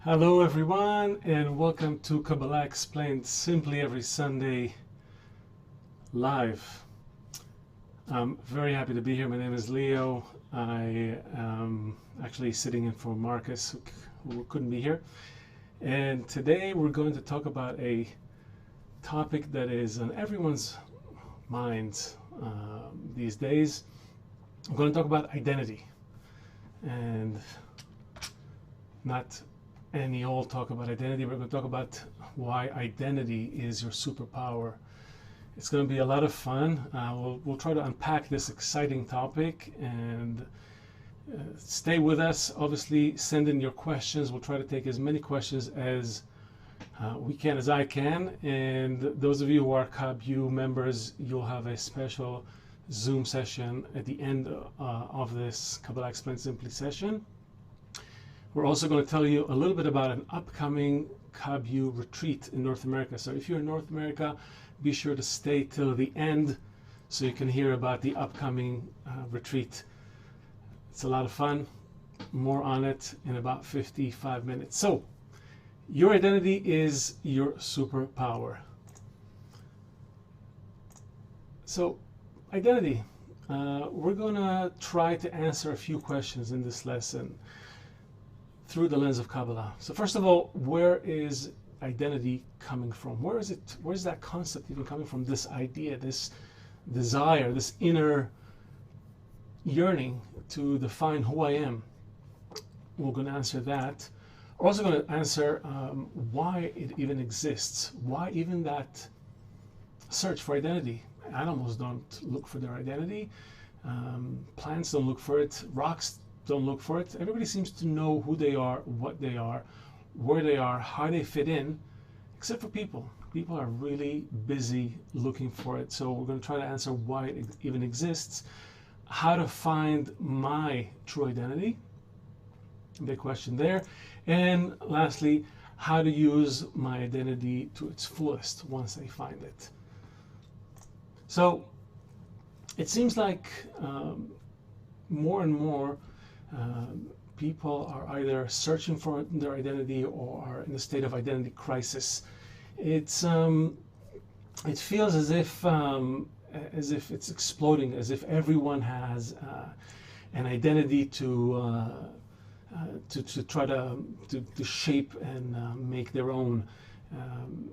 Hello everyone, and welcome to Kabbalah Explained Simply every Sunday live. I'm very happy to be here. My name is Leo. I am actually sitting in for Marcus, who couldn't be here. And today we're going to talk about a topic that is on everyone's minds these days. I'm going to talk about identity, and not any old talk about identity. We're going to talk about why identity is your superpower. It's going to be a lot of fun. We'll try to unpack this exciting topic, and stay with us. Obviously, send in your questions. We'll try to take as many questions as we can, as I can. And those of you who are KabU members, you'll have a special Zoom session at the end of this Kabbalah Explained Simply session. We're also going to tell you a little bit about an upcoming KabU retreat in North America. So if you're in North America, be sure to stay till the end so you can hear about the upcoming retreat. It's a lot of fun. More on it in about 55 minutes. So, your identity is your superpower. So, identity. We're going to try to answer a few questions in this lesson through the lens of Kabbalah. So first of all, where is identity coming from? Where is that concept even coming from? This idea, this desire, this inner yearning to define who I am. We're going to answer that. We're also going to answer why it even exists. Why even that search for identity? Animals don't look for their identity. Plants don't look for it. Rocks don't look for it. Everybody seems to know who they are, what they are, where they are, how they fit in, except for people. People are really busy looking for it. So we're going to try to answer why it even exists, how to find my true identity, big question there, and lastly, how to use my identity to its fullest once I find it. So it seems like more and more people are either searching for their identity or are in a state of identity crisis. It feels as if it's exploding, as if everyone has an identity to try to shape and make their own.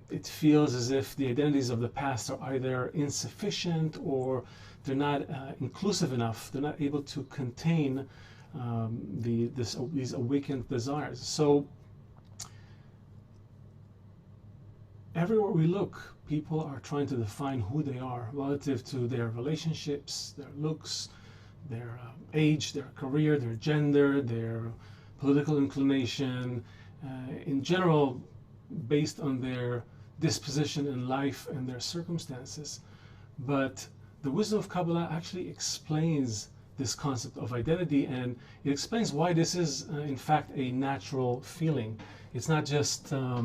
It feels as if the identities of the past are either insufficient or they're not inclusive enough. They're not able to contain these awakened desires. So everywhere we look, people are trying to define who they are relative to their relationships, their looks, their age, their career, their gender, their political inclination, in general, based on their disposition in life and their circumstances. But the wisdom of Kabbalah actually explains this concept of identity, and it explains why this is in fact a natural feeling. It's not just a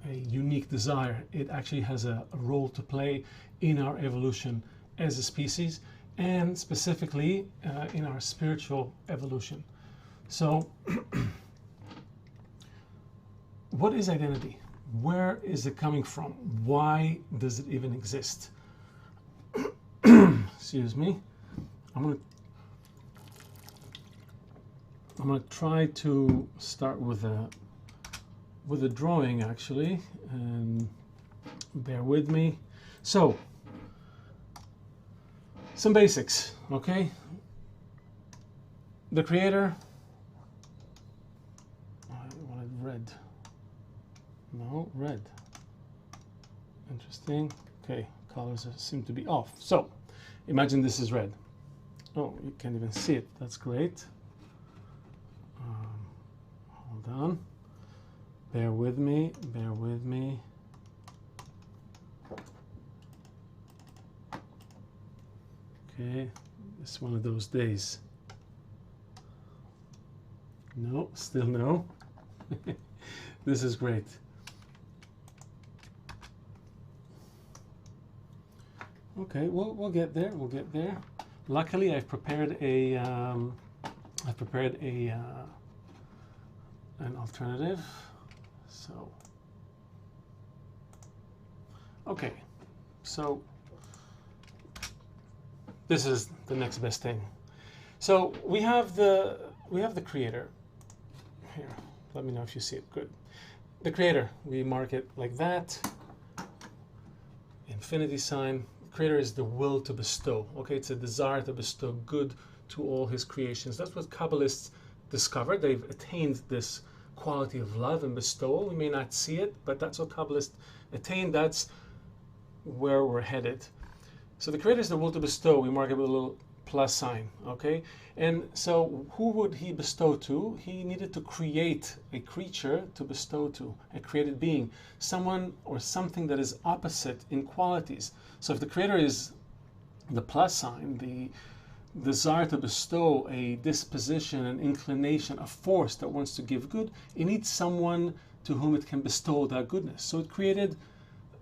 unique desire. It actually has a role to play in our evolution as a species, and specifically in our spiritual evolution. So what is identity? Where is it coming from? Why does it even exist? Excuse me. I'm gonna try to start with a drawing actually, and bear with me. So, some basics, okay? The creator. I wanted red. No, red. Interesting. Okay, colors seem to be off. So, imagine this is red. Oh, you can't even see it. That's great. Hold on. Bear with me. Bear with me. Okay, it's one of those days. No, still no. This is great. Okay, we'll get there. We'll get there. Luckily, I've prepared a an alternative. So, okay, so this is the next best thing. So we have the creator here. Let me know if you see it. Good. The creator. We mark it like that. Infinity sign. Creator is the will to bestow. Okay, it's a desire to bestow good to all his creations. That's what Kabbalists discovered. They've attained this quality of love and bestowal. We may not see it, but that's what Kabbalists attained. That's where we're headed. So the creator is the will to bestow. We mark it with a little plus sign. Okay, and so who would he bestow to? He needed to create a creature to bestow to, a created being, someone or something that is opposite in qualities. So if the creator is the plus sign, the desire to bestow, a disposition, an inclination, a force that wants to give good, it needs someone to whom it can bestow that goodness. So it created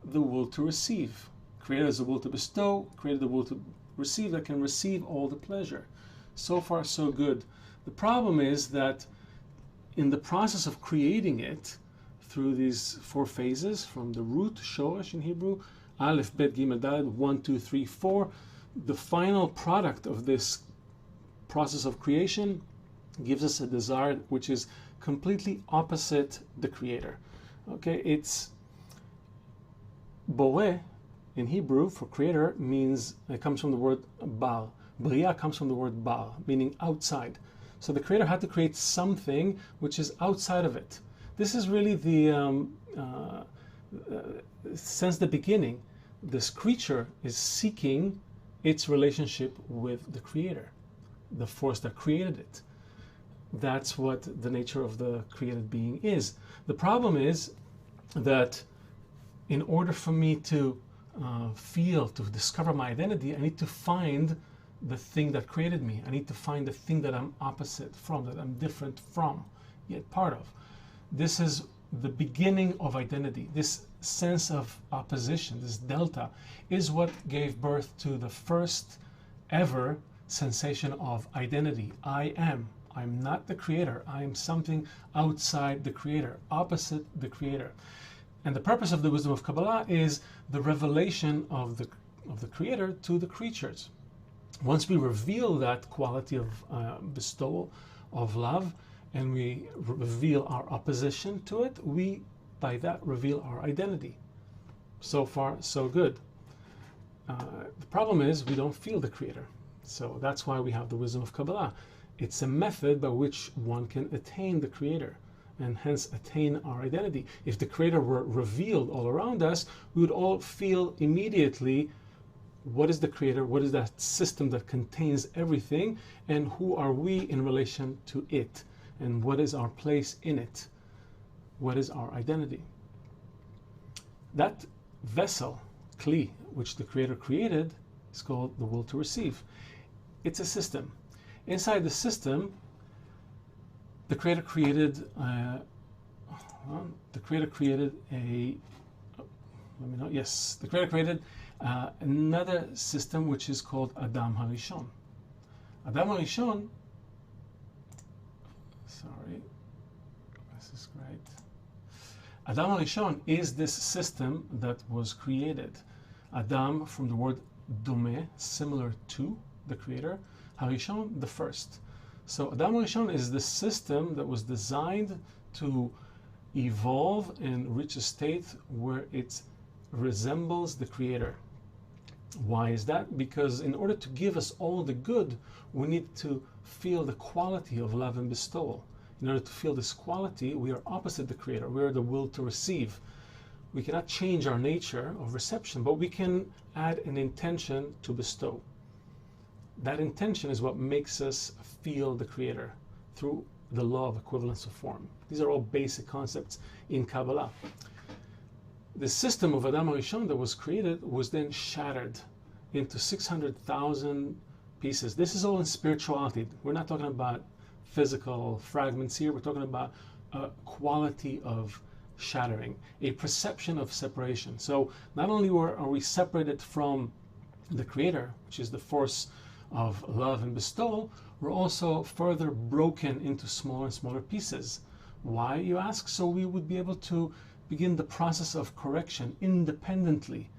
the will to receive. Created as the will to bestow, created the will to receive that can receive all the pleasure. So far, so good. The problem is that in the process of creating it, through these four phases, from the root, shoresh in Hebrew, Aleph, Bet, Gimel, Daled, 1, 2, 3, 4, the final product of this process of creation gives us a desire which is completely opposite the creator. Okay, it's Boreh in Hebrew for creator means, it comes from the word Baal. Bria comes from the word Baal, meaning outside. So the creator had to create something which is outside of it. This is really the, since the beginning, this creature is seeking its relationship with the creator, the force that created it. That's what the nature of the created being is. The problem is that in order for me to to discover my identity, I need to find the thing that created me. I need to find the thing that I'm opposite from, that I'm different from, yet part of. This is the beginning of identity. This sense of opposition, this delta, is what gave birth to the first ever sensation of identity. I am. I'm not the creator. I am something outside the creator, opposite the creator. And the purpose of the wisdom of Kabbalah is the revelation of the creator to the creatures. Once we reveal that quality of bestowal, of love, and we reveal our opposition to it, we, by that, reveal our identity. So far, so good. The problem is we don't feel the creator. So that's why we have the wisdom of Kabbalah. It's a method by which one can attain the creator and hence attain our identity. If the creator were revealed all around us, we would all feel immediately what is the creator, what is that system that contains everything, and who are we in relation to it, and what is our place in it, what is our identity. That vessel, kli, which the creator created, is called the will to receive. It's a system. Inside the system, the creator created another system which is called Adam HaRishon. Adam HaRishon, sorry, this is great. Adam HaRishon is this system that was created. Adam, from the word domeh, similar to the creator, HaRishon, the first. So Adam HaRishon is the system that was designed to evolve and reach a state where it resembles the creator. Why is that? Because in order to give us all the good, we need to feel the quality of love and bestowal. In order to feel this quality, we are opposite the creator. We are the will to receive. We cannot change our nature of reception, but we can add an intention to bestow. That intention is what makes us feel the creator through the law of equivalence of form. These are all basic concepts in Kabbalah. The system of Adam HaRishon that was created was then shattered into 600,000 pieces. This is all in spirituality. We're not talking about physical fragments here. We're talking about a quality of shattering, a perception of separation. So not only are we separated from the Creator, which is the force of love and bestowal, were also further broken into smaller and smaller pieces. Why, you ask? So we would be able to begin the process of correction independently.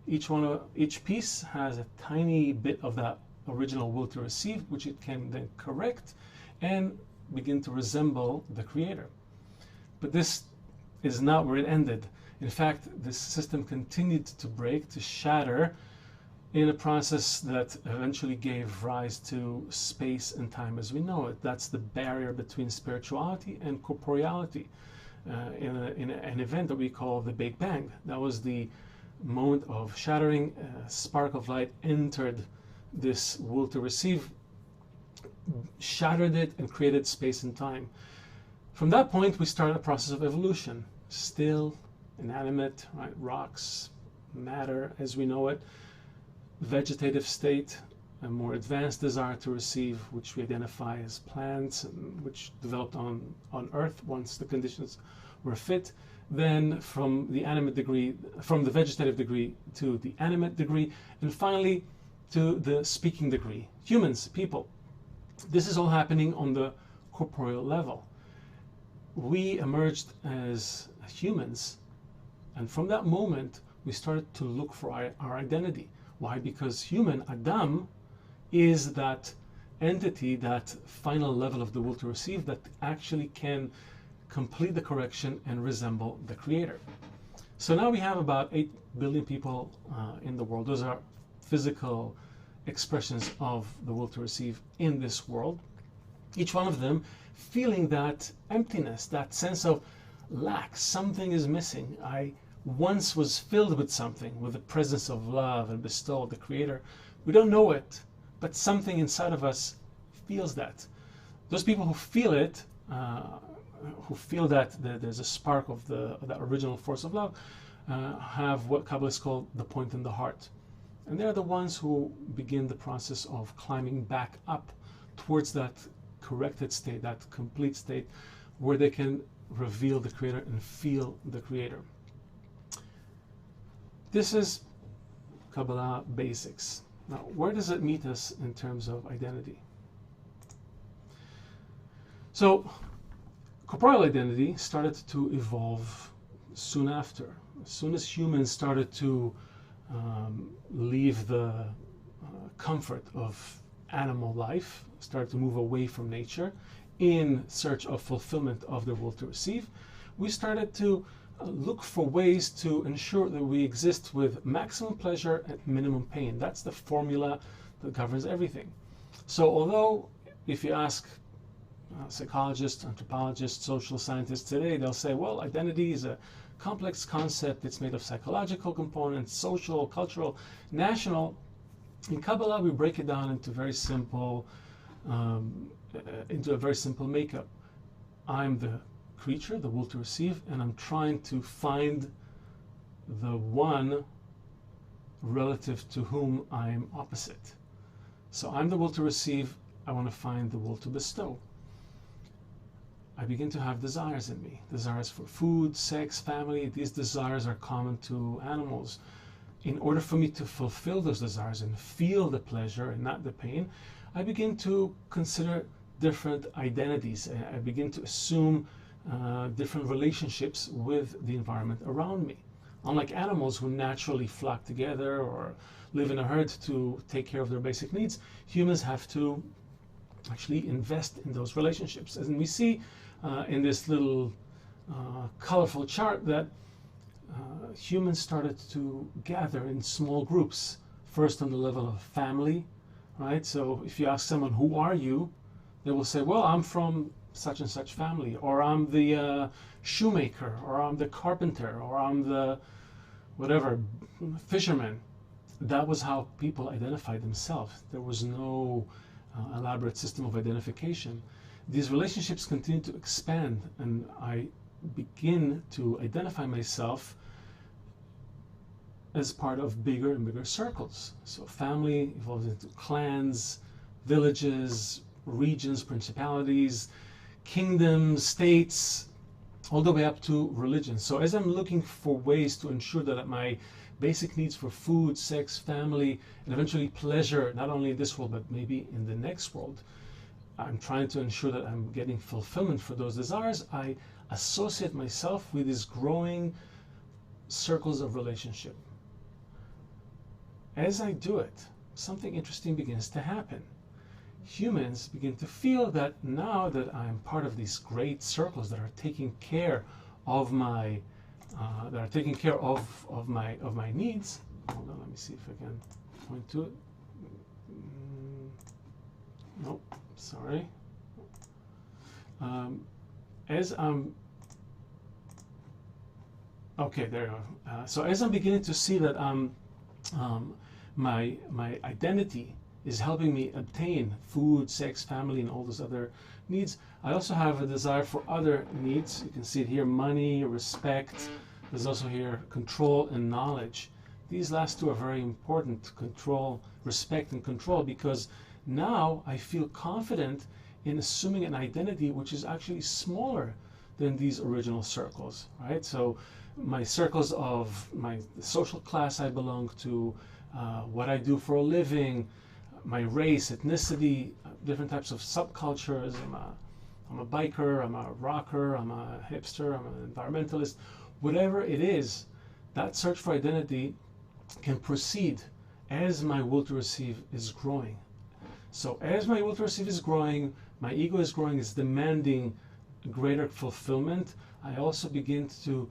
Each piece has a tiny bit of that original will to receive, which it can then correct and begin to resemble the Creator. But this is not where it ended. In fact, this system continued to break, to shatter, in a process that eventually gave rise to space and time as we know it. That's the barrier between spirituality and corporeality. In an event that we call the Big Bang. That was the moment of shattering. A spark of light entered this will to receive, shattered it, and created space and time. From that point, we started a process of evolution. Still, inanimate, right? Rocks, matter as we know it, vegetative state, a more advanced desire to receive, which we identify as plants, which developed on Earth once the conditions were fit. Then from the vegetative degree to the animate degree, and finally to the speaking degree. Humans, people. This is all happening on the corporeal level. We emerged as humans, and from that moment we started to look for our identity. Why? Because human, Adam, is that entity, that final level of the will to receive that actually can complete the correction and resemble the Creator. So now we have about 8 billion people in the world. Those are physical expressions of the will to receive in this world. Each one of them feeling that emptiness, that sense of lack. Something is missing. I once was filled with something, with the presence of love and bestowal, the Creator. We don't know it, but something inside of us feels that. Those people who feel it, who feel that there's a spark of that original force of love, have what Kabbalists call the point in the heart. And they're the ones who begin the process of climbing back up towards that corrected state, that complete state, where they can reveal the Creator and feel the Creator. This is Kabbalah basics. Now, where does it meet us in terms of identity? So, corporeal identity started to evolve soon after. As soon as humans started to leave the comfort of animal life, started to move away from nature in search of fulfillment of the will to receive, we started to look for ways to ensure that we exist with maximum pleasure and minimum pain. That's the formula that governs everything. So although if you ask psychologists, anthropologists, social scientists today, they'll say, well, identity is a complex concept. It's made of psychological components, social, cultural, national. In Kabbalah, we break it down into very simple, into a very simple makeup. I'm the creature, the will to receive, and I'm trying to find the one relative to whom I'm opposite. So I'm the will to receive. I want to find the will to bestow. I begin to have desires in me. Desires for food, sex, family. These desires are common to animals. In order for me to fulfill those desires and feel the pleasure and not the pain, I begin to consider different identities. I begin to assume different relationships with the environment around me. Unlike animals who naturally flock together or live in a herd to take care of their basic needs, humans have to actually invest in those relationships. And we see in this little colorful chart that humans started to gather in small groups, first on the level of family, right? So if you ask someone, who are you? They will say, well, I'm from such and such family, or I'm the shoemaker, or I'm the carpenter, or I'm the whatever, fisherman. That was how people identified themselves. There was no elaborate system of identification. These relationships continue to expand, and I begin to identify myself as part of bigger and bigger circles. So family evolves into clans, villages, regions, principalities, kingdoms, states, all the way up to religion. So as I'm looking for ways to ensure that my basic needs for food, sex, family, and eventually pleasure, not only in this world, but maybe in the next world. I'm trying to ensure that I'm getting fulfillment for those desires. I associate myself with these growing circles of relationship. As I do it, something interesting begins to happen. Humans begin to feel that now that I'm part of these great circles that are taking care of my my needs. Hold on, let me see if I can point to it. Nope, sorry. As I'm okay, there you go. So as I'm beginning to see that my identity is helping me obtain food, sex, family, and all those other needs, I also have a desire for other needs. You can see it here: money, respect. There's also here control and knowledge. These last two are very important: control, respect, and control, because now I feel confident in assuming an identity which is actually smaller than these original circles, right? So my circles of my social class I belong to, what I do for a living, my race, ethnicity, different types of subcultures. I'm a biker, I'm a rocker, I'm a hipster, I'm an environmentalist. Whatever it is, that search for identity can proceed as my will to receive is growing. So as my will to receive is growing, my ego is growing, is demanding greater fulfillment, I also begin to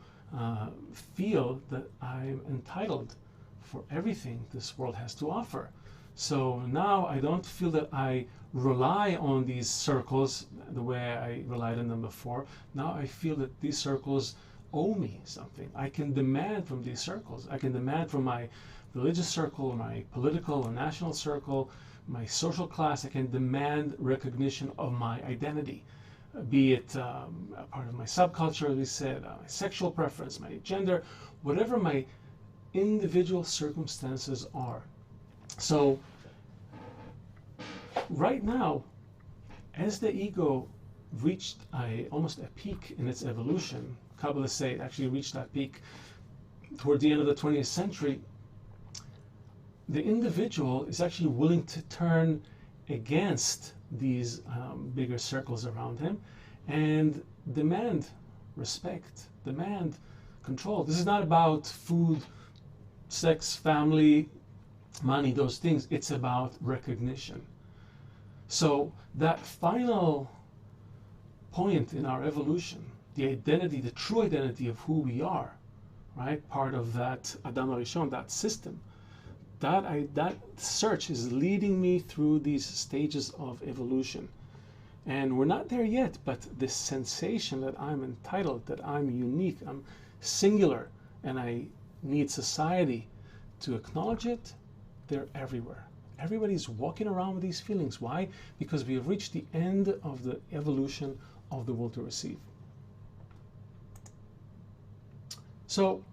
feel that I'm entitled for everything this world has to offer. So now I don't feel that I rely on these circles the way I relied on them before. Now I feel that these circles owe me something. I can demand from these circles. I can demand from my religious circle, my political or national circle, my social class. I can demand recognition of my identity, be it a part of my subculture, as we said, my sexual preference, my gender, whatever my individual circumstances are. So right now, as the ego reached almost a peak in its evolution, Kabbalists say it actually reached that peak toward the end of the 20th century, the individual is actually willing to turn against these bigger circles around him and demand respect, demand control. This is not about food, sex, family, money, those things. It's about recognition. So that final point in our evolution, the identity, the true identity of who we are, right? Part of that Adam HaRishon, that system, that search is leading me through these stages of evolution. And we're not there yet, but this sensation that I'm entitled, that I'm unique, I'm singular, and I need society to acknowledge it, they're everywhere. Everybody's walking around with these feelings. Why? Because we have reached the end of the evolution of the will to receive. So,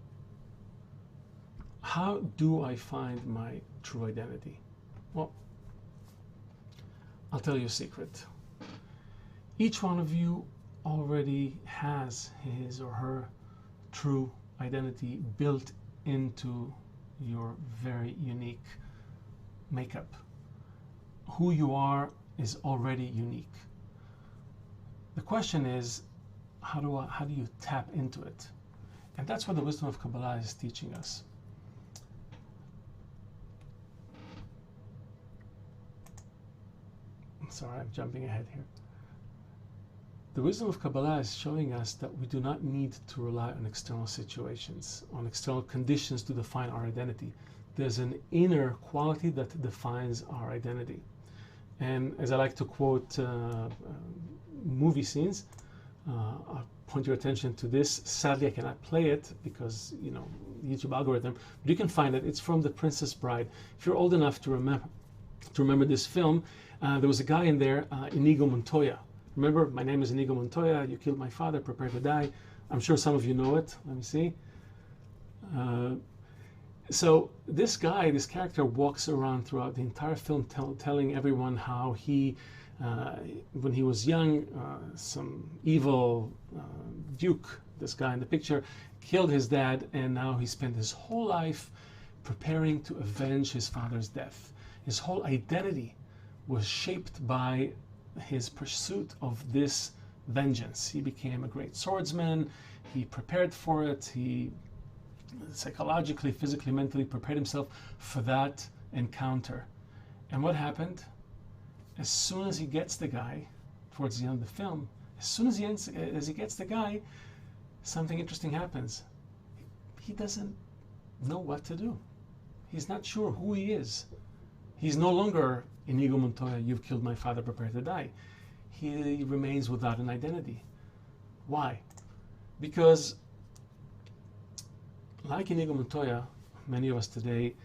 how do I find my true identity? Well, I'll tell you a secret. Each one of you already has his or her true identity built into your very unique makeup. Who you are is already unique. The question is, how do you tap into it? And that's what the wisdom of Kabbalah is teaching us. I'm sorry, I'm jumping ahead here. The wisdom of Kabbalah is showing us that we do not need to rely on external situations, on external conditions to define our identity. There's an inner quality that defines our identity. And as I like to quote movie scenes, I'll point your attention to this. Sadly, I cannot play it because, YouTube algorithm, but you can find it. It's from The Princess Bride. If you're old enough to remember this film, there was a guy in there, Inigo Montoya. Remember, my name is Inigo Montoya, you killed my father, prepare to die. I'm sure some of you know it. Let me see. So this guy, this character, walks around throughout the entire film telling everyone how he, when he was young, some evil Duke, this guy in the picture, killed his dad, and now he spent his whole life preparing to avenge his father's death. His whole identity was shaped by his pursuit of this vengeance. He became a great swordsman. He prepared for it. He psychologically, physically, mentally prepared himself for that encounter. And what happened? As soon as he gets the guy, towards the end of the film, as soon as he gets the guy, something interesting happens. He doesn't know what to do. He's not sure who he is. He's no longer Inigo Montoya, you've killed my father, prepare to die. He remains without an identity. Why? Because, like Inigo Montoya, many of us today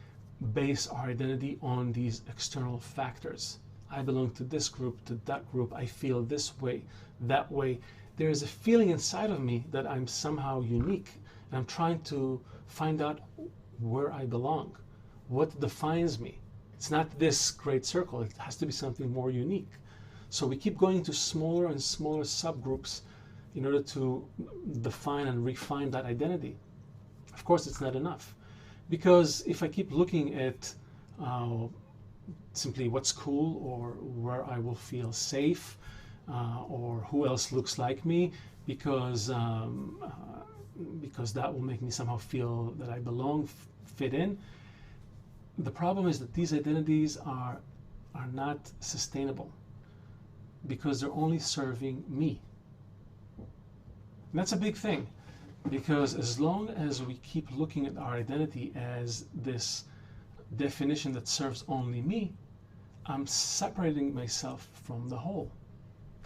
base our identity on these external factors. I belong to this group, to that group, I feel this way, that way. There is a feeling inside of me that I'm somehow unique, and I'm trying to find out where I belong, what defines me. It's not this great circle, it has to be something more unique. So we keep going to smaller and smaller subgroups in order to define and refine that identity. Of course, it's not enough, because if I keep looking at simply what's cool, or where I will feel safe, or who else looks like me, because that will make me somehow feel that I belong, fit in. The problem is that these identities are not sustainable, because they're only serving me. And that's a big thing, because as long as we keep looking at our identity as this definition that serves only me, I'm separating myself from the whole.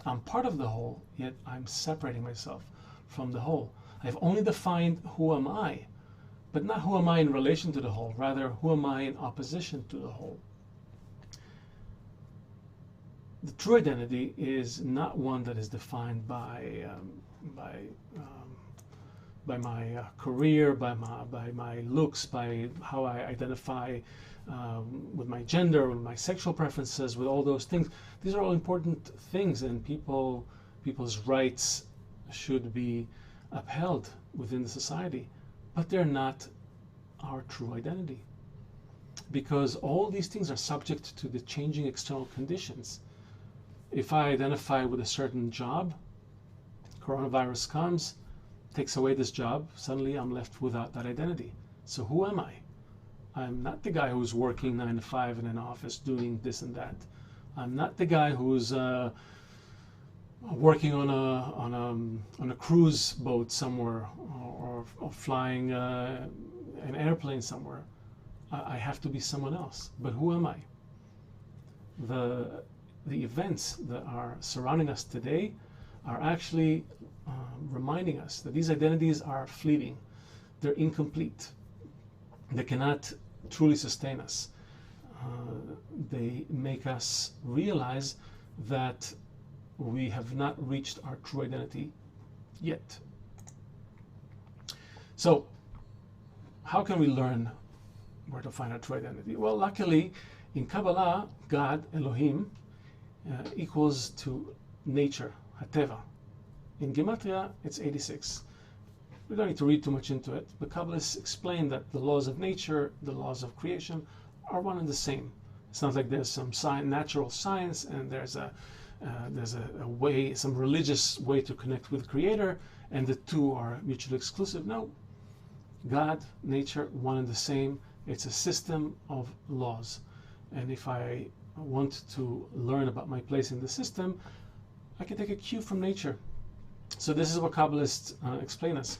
I'm part of the whole, yet I'm separating myself from the whole. I've only defined who am I, but not who am I in relation to the whole, rather who am I in opposition to the whole. The true identity is not one that is defined by my career, by my looks, by how I identify with my gender, with my sexual preferences, with all those things. These are all important things, and people's rights should be upheld within the society, but they're not our true identity, because all these things are subject to the changing external conditions. If I identify with a certain job, coronavirus comes, takes away this job, suddenly I'm left without that identity. So who am I? I'm not the guy who's working 9 to 5 in an office doing this and that. I'm not the guy who's working on a cruise boat somewhere, or flying an airplane somewhere. I have to be someone else. But who am I? The events that are surrounding us today are actually reminding us that these identities are fleeting. They're incomplete. They cannot truly sustain us. They make us realize that we have not reached our true identity yet. So, how can we learn where to find our true identity? Well, luckily, in Kabbalah, God, Elohim, equals to nature, Hateva. In Gematria, it's 86. We don't need to read too much into it, but Kabbalists explain that the laws of nature, the laws of creation, are one and the same. It's not like there's some natural science and there's a way, some religious way to connect with the Creator, and the two are mutually exclusive. No, God, nature, one and the same. It's a system of laws, and if I want to learn about my place in the system, I can take a cue from nature. So this is what Kabbalists explain us.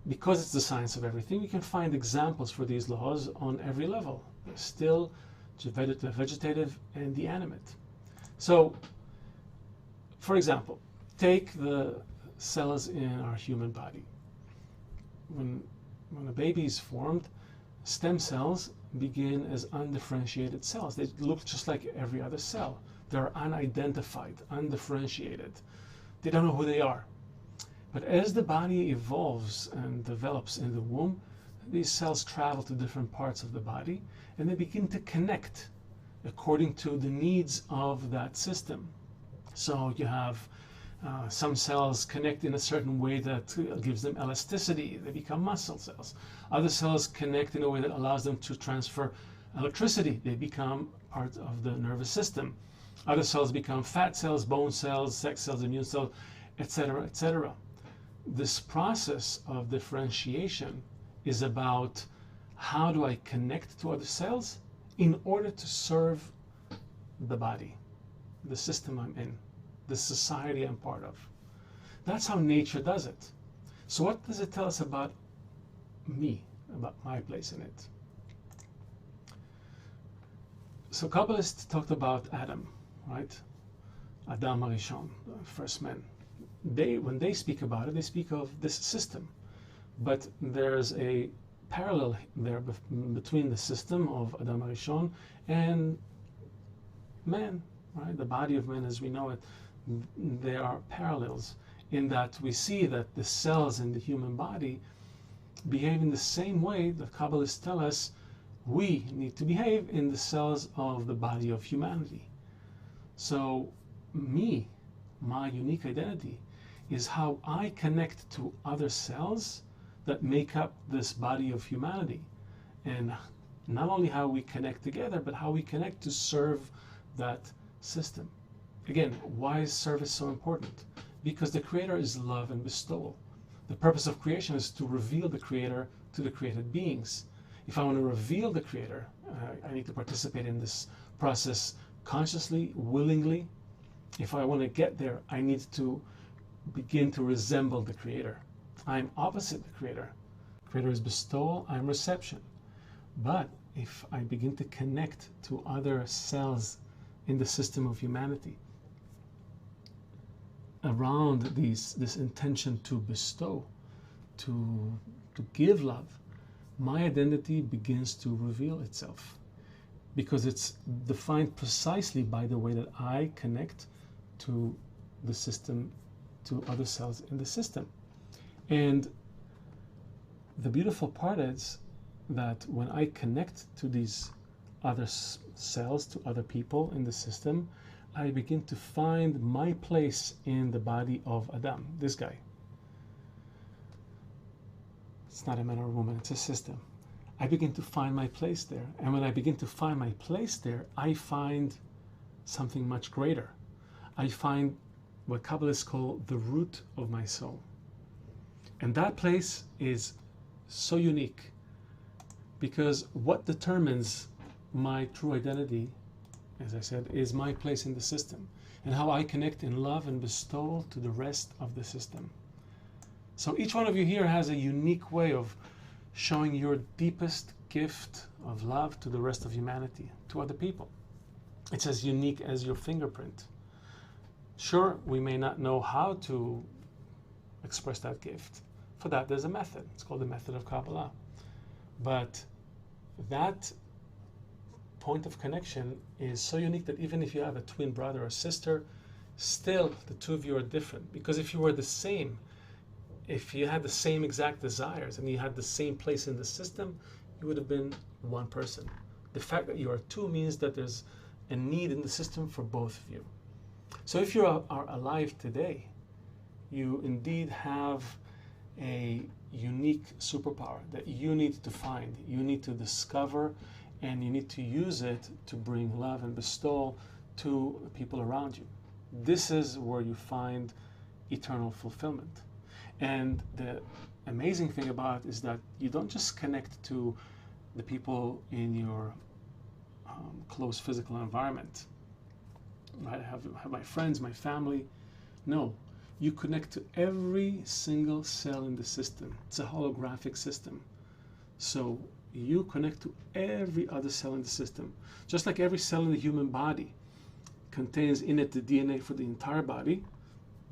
Because it's the science of everything, you can find examples for these laws on every level, the still, the vegetative, and the animate. So, for example, take the cells in our human body. When a baby is formed, stem cells begin as undifferentiated cells. They look just like every other cell. They're unidentified, undifferentiated. They don't know who they are. But as the body evolves and develops in the womb, these cells travel to different parts of the body, and they begin to connect according to the needs of that system. So you have Some cells connect in a certain way that gives them elasticity. They become muscle cells. Other cells connect in a way that allows them to transfer electricity. They become part of the nervous system. Other cells become fat cells, bone cells, sex cells, immune cells, etc., etc. This process of differentiation is about how do I connect to other cells in order to serve the body, the system I'm in, the society I'm part of. That's how nature does it. So what does it tell us about me, about my place in it? So Kabbalists talked about Adam, right? Adam HaRishon, the first man. When they speak about it, they speak of this system. But there's a parallel there between the system of Adam HaRishon and man, right? The body of man as we know it. There are parallels in that we see that the cells in the human body behave in the same way that Kabbalists tell us we need to behave in the cells of the body of humanity. So me, my unique identity, is how I connect to other cells that make up this body of humanity. And not only how we connect together, but how we connect to serve that system. Again, why is service so important? Because the Creator is love and bestowal. The purpose of creation is to reveal the Creator to the created beings. If I want to reveal the Creator, I need to participate in this process consciously, willingly. If I want to get there, I need to begin to resemble the Creator. I'm opposite the Creator. Creator is bestowal, I'm reception. But if I begin to connect to other cells in the system of humanity around this intention to bestow, to give love, my identity begins to reveal itself, because it's defined precisely by the way that I connect to the system, to other cells in the system. And the beautiful part is that when I connect to these other cells, to other people in the system, I begin to find my place in the body of Adam, this guy. It's not a man or a woman, it's a system. I begin to find my place there. And when I begin to find my place there, I find something much greater. I find what Kabbalists call the root of my soul. And that place is so unique, because what determines my true identity, as I said, is my place in the system and how I connect in love and bestowal to the rest of the system. So each one of you here has a unique way of showing your deepest gift of love to the rest of humanity, to other people. It's as unique as your fingerprint. Sure, we may not know how to express that gift. For that, there's a method. It's called the method of Kabbalah. But that point of connection is so unique that even if you have a twin brother or sister, still the two of you are different. Because if you were the same, if you had the same exact desires and you had the same place in the system, you would have been one person. The fact that you are two means that there's a need in the system for both of you. So if you are alive today, you indeed have a unique superpower that you need to find, you need to discover, and you need to use it to bring love and bestowal to the people around you. This is where you find eternal fulfillment. And the amazing thing about it is that you don't just connect to the people in your close physical environment. I have my friends, my family. No, you connect to every single cell in the system. It's a holographic system. So you connect to every other cell in the system. Just like every cell in the human body contains in it the DNA for the entire body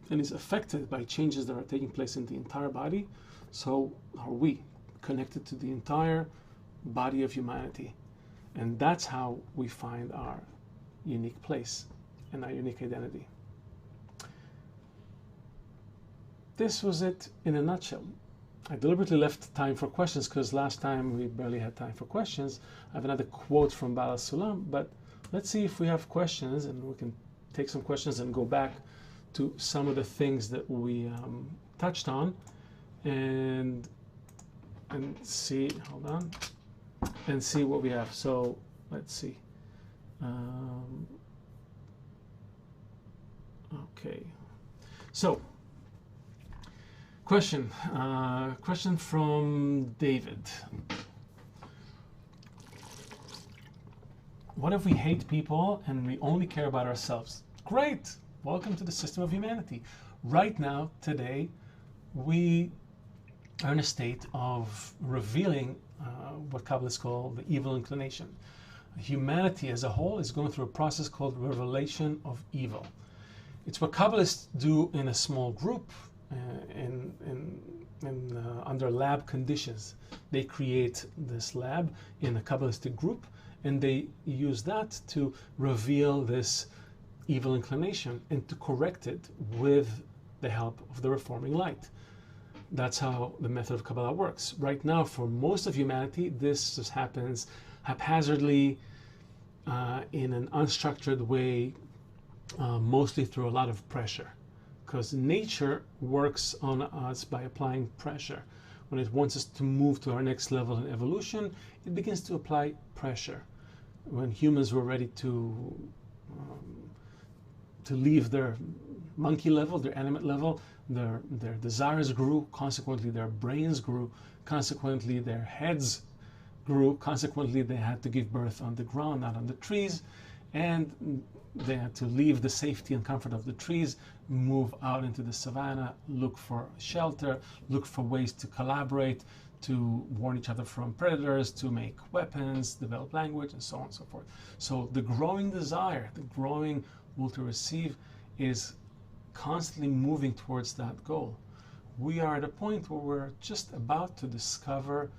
and is affected by changes that are taking place in the entire body, so are we connected to the entire body of humanity. And that's how we find our unique place and our unique identity. This was it in a nutshell. I deliberately left time for questions because last time we barely had time for questions. I have another quote from Baal HaSulam, but let's see if we have questions, and we can take some questions and go back to some of the things that we touched on, and see, hold on, and see what we have. So let's see. Okay, so question from David. What if we hate people and we only care about ourselves? Great! Welcome to the system of humanity. Right now, today, we are in a state of revealing what Kabbalists call the evil inclination. Humanity as a whole is going through a process called revelation of evil. It's what Kabbalists do in a small group, under lab conditions. They create this lab in a Kabbalistic group, and they use that to reveal this evil inclination and to correct it with the help of the reforming light. That's how the method of Kabbalah works. Right now, for most of humanity, this just happens haphazardly, in an unstructured way, mostly through a lot of pressure. Because nature works on us by applying pressure. When it wants us to move to our next level in evolution, it begins to apply pressure. When humans were ready to leave their monkey level, their animate level, their desires grew, consequently their brains grew, consequently their heads grew, consequently they had to give birth on the ground, not on the trees, and they had to leave the safety and comfort of the trees, move out into the savannah, look for shelter, look for ways to collaborate, to warn each other from predators, to make weapons, develop language, and so on and so forth. So the growing desire, the growing will to receive is constantly moving towards that goal. We are at a point where we're just about to discover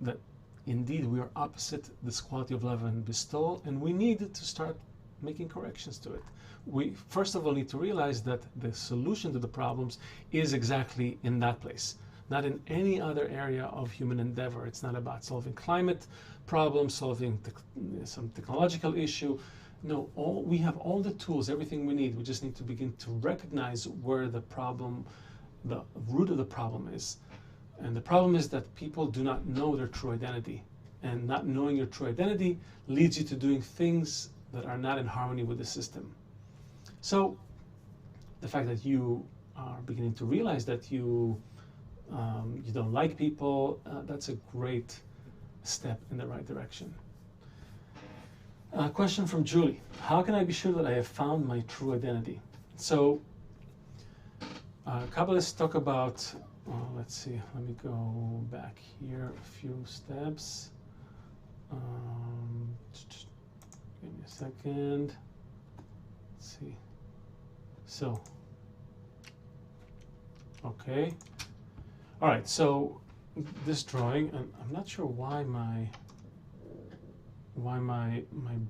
that indeed we are opposite this quality of love and bestowal, and we need to start making corrections to it. We first of all need to realize that the solution to the problems is exactly in that place, not in any other area of human endeavor. It's not about solving climate problems, solving some technological issue. No, we have all the tools, everything we need. We just need to begin to recognize where the problem, the root of the problem is. And the problem is that people do not know their true identity. And not knowing your true identity leads you to doing things that are not in harmony with the system. So the fact that you are beginning to realize that you don't like people, that's a great step in the right direction. Question from Julie. How can I be sure that I have found my true identity? So Kabbalists talk about, let's see, let me go back here a few steps. Give me a second. Let's see. So, okay. All right, so this drawing, and I'm not sure why my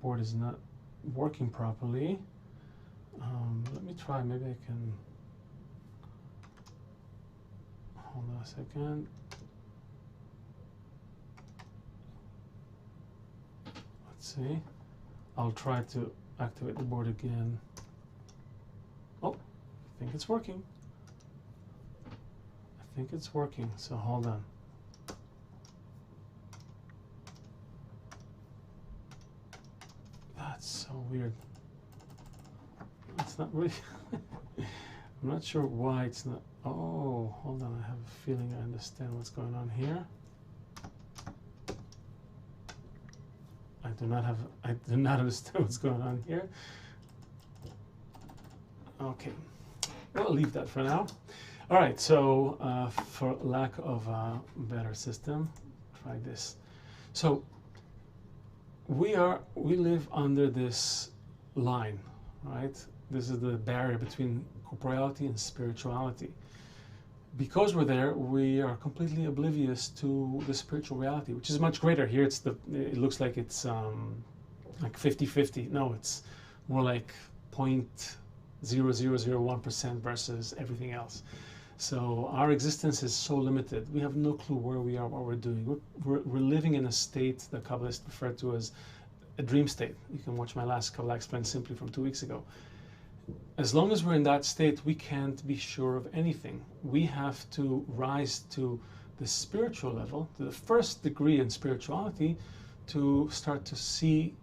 board is not working properly. Let me try, maybe I can, hold on a second. Let's see. I'll try to activate the board again. Oh, I think it's working. I think it's working, so hold on. That's so weird. It's not really, I'm not sure why it's not, oh, hold on, I have a feeling I understand what's going on here. I do not understand what's going on here. Okay, we'll leave that for now. All right, so for lack of a better system, try this. So we live under this line, right? This is the barrier between corporeality and spirituality. Because we're there, we are completely oblivious to the spiritual reality, which is much greater. Here it looks like it's like 50-50. No, it's more like 0.0001% versus everything else. So our existence is so limited. We have no clue where we are, what we're doing. We're living in a state that Kabbalists refer to as a dream state. You can watch my last Kabbalah Explained Simply from 2 weeks ago. as long as we're in that state, we can't be sure of anything. We have to rise to the spiritual level, to the first degree in spirituality, to start to see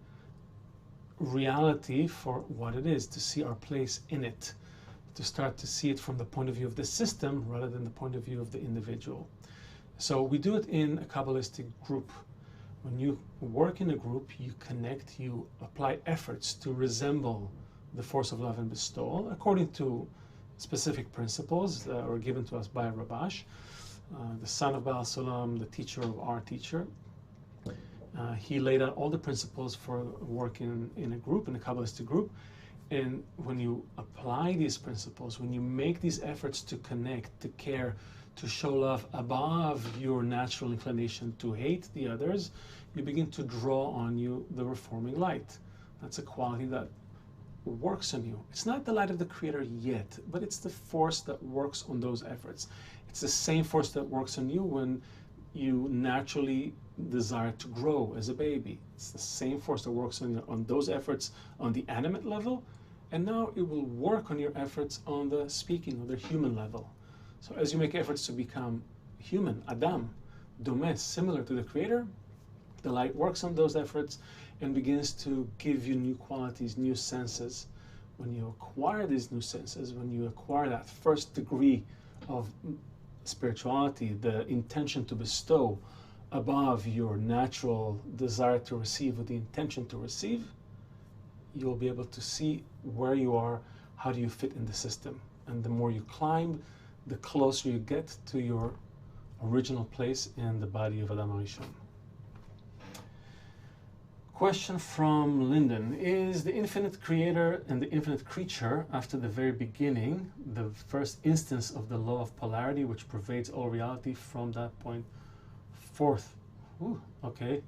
reality for what it is, to see our place in it, to start to see it from the point of view of the system rather than the point of view of the individual. So we do it in a Kabbalistic group. When you work in a group, you connect, you apply efforts to resemble the force of love and bestowal according to specific principles that were given to us by Rabash, the son of Baal HaSulam, the teacher of our teacher. He laid out all the principles for working in a group, in a Kabbalistic group. And when you apply these principles, when you make these efforts to connect, to care, to show love above your natural inclination to hate the others, you begin to draw on you the reforming light. That's a quality that works on you. It's not the light of the Creator yet, but it's the force that works on those efforts. It's the same force that works on you when you naturally desire to grow as a baby. It's the same force that works on those efforts on the animate level, and now it will work on your efforts on the speaking, or the human level. So as you make efforts to become human, Adam, Domeh, similar to the Creator, the light works on those efforts and begins to give you new qualities, new senses. When you acquire these new senses, when you acquire that first degree of spirituality, the intention to bestow above your natural desire to receive with the intention to receive, you'll be able to see where you are, how do you fit in the system. And the more you climb, the closer you get to your original place in the body of Adam HaRishon. Question from Lyndon. Is the infinite creator and the infinite creature, after the very beginning, the first instance of the law of polarity which pervades all reality from that point forth? Ooh, okay.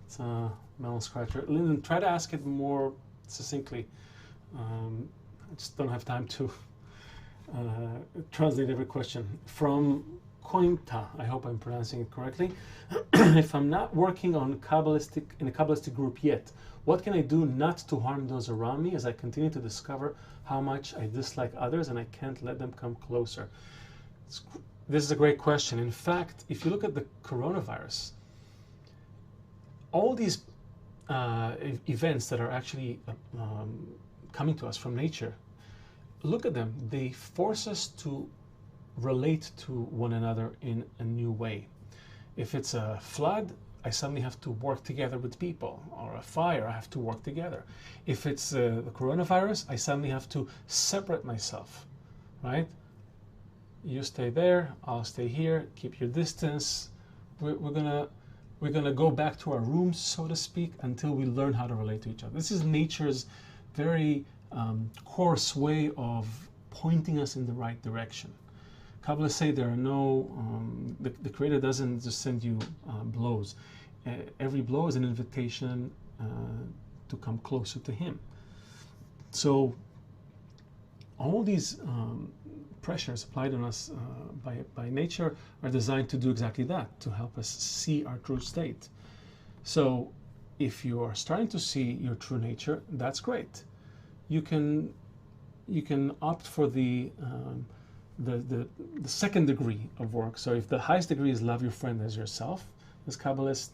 It's a melon scratcher. Lyndon, try to ask it more succinctly. I just don't have time to translate every question. From Kointa, I hope I'm pronouncing it correctly. If I'm not working on in a Kabbalistic group yet, what can I do not to harm those around me as I continue to discover how much I dislike others and I can't let them come closer? This is a great question. In fact, if you look at the coronavirus, all these events that are actually coming to us from nature, look at them. They force us to relate to one another in a new way. If it's a flood, I suddenly have to work together with people, or a fire, I have to work together. If it's the coronavirus, I suddenly have to separate myself, right? You stay there, I'll stay here, keep your distance. We're gonna go back to our rooms, so to speak, until we learn how to relate to each other. This is nature's very coarse way of pointing us in the right direction. Kabbalists say there are no, the Creator doesn't just send you blows. Every blow is an invitation to come closer to Him. So all these pressures applied on us by nature are designed to do exactly that, to help us see our true state. So if you are starting to see your true nature, that's great. You can opt for the second degree of work. So if the highest degree is love your friend as yourself, as Kabbalists